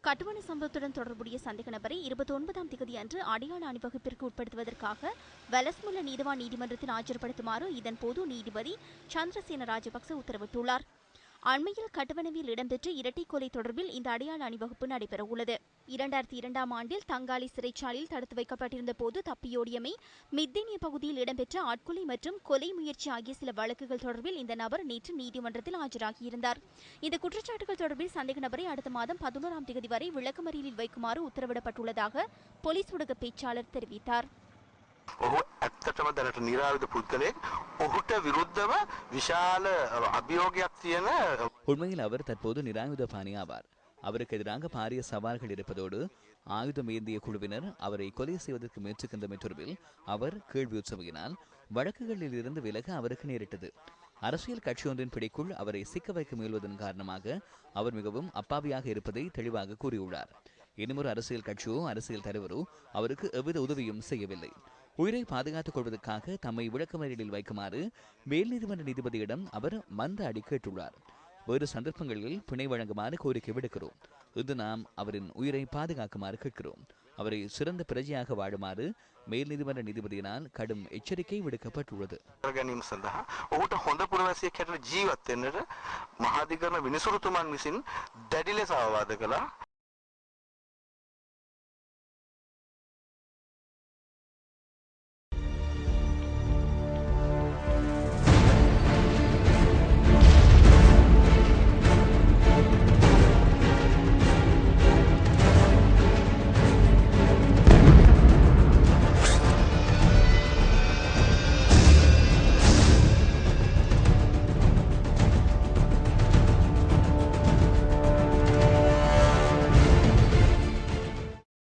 கட்டுவன சம்பவத்துடன் தொடர்புடைய சந்தேக நபரை 29ஆம் தேதி அன்று அடையாள அணிவகுப்பிற்கு உட்படுத்துவதற்காக வலஸ்முல்ல நீதவான் நீதிமன்றத்தில் ஆஜர்படுத்துமாறு இதன்போது நீதிபதி சந்திரசேன ராஜபக்ச உத்தரவிட்டுள்ளார். அண்மையில் கட்டுவனவில் இடம்பெற்ற இரட்டை கொலை தொடர்பில் இந்த அடையாள அணிவகுப்பு நடைபெறவுள்ளது. 2002ஆம் ஆண்டில் தங்காலி சிறைச்சாலையில் தடுத்து வைக்கப்பட்டிருந்த போது தப்பியோடியமை, மித்தேனிய பகுதியில் இடம்பெற்ற ஆட்கொலை மற்றும் கொலை முயற்சி ஆகிய சில வழக்குகள் தொடர்பில் இந்த நபர் நேற்று நீதிமன்றத்தில் ஆஜராகியிருந்தார். இந்த குற்றச்சாட்டுகள் தொடர்பில் சந்தேக நபரை அடுத்த மாதம் 11ஆம் தேதி வரை விளக்கமறியலில் வைக்குமாறு உத்தரவிடப்பட்டுள்ளதாக போலீஸ் ஊடக பேச்சாளர் தெரிவித்தார். ඔහු ඇත්තටම දැනට නිරාවිද පුද්ගලයෙක් ඔහුට විරුද්ධව විශාල අභියෝගයක් තියෙන உண்மையில் அவர் தற்போது நிராயுத பாணி ஆவார். அவருக்கு எதிராக பாரிய சவால்கள் இருப்பதோடு ஆயுதம் ஏந்திய குழுவினர் அவரை கொலை செய்வதற்கு முயற்சிக்கின்றமை தொடர்பில் அவர் கேள்வியுற்றமையினால் வழக்குகளில் இருந்து விலக அவருக்கு நேரிட்டது. அரசியல் கட்சியொன்றின் பிடிக்குள் அவரை சிக்க வைக்க முயல்வதன் காரணமாக அவர் மிகவும் அப்பாவியாக இருப்பதை தெளிவாக கூறியுள்ளார். இன்னுமொரு அரசியல் கட்சியோ அரசியல் தலைவரோ அவருக்கு எவ்வித உதவியும் செய்யவில்லை. உயிரை பாதுகாத்துக் கொள்வதற்காக தம்மை விளக்கமறியலில் வைக்குமாறு மேல் நீதிமன்ற நீதிபதியிடம் அவர் மன்றாடி கேட்டுள்ளார். வேறு சந்தர்ப்பங்களில் பிணை வழங்குமாறு கோரிக்கை விடுக்கிறோம். இன்று நாம் அவரின் உயிரை பாதுகாக்குமாறு கேட்கிறோம். அவரை சிறந்த பிரஜையாக வாழுமாறு மேல் நீதிமன்ற நீதிபதியினால் கடும் எச்சரிக்கை விடுக்கப்பட்டுள்ளது. ඔහුට හොඳ පුරවැසියෙක් හැටියට ජීවත් වෙන්නට මහාධිකරණ විනිසුරුතුමන් විසින් දැඩි ලෙස අවවාද කළා.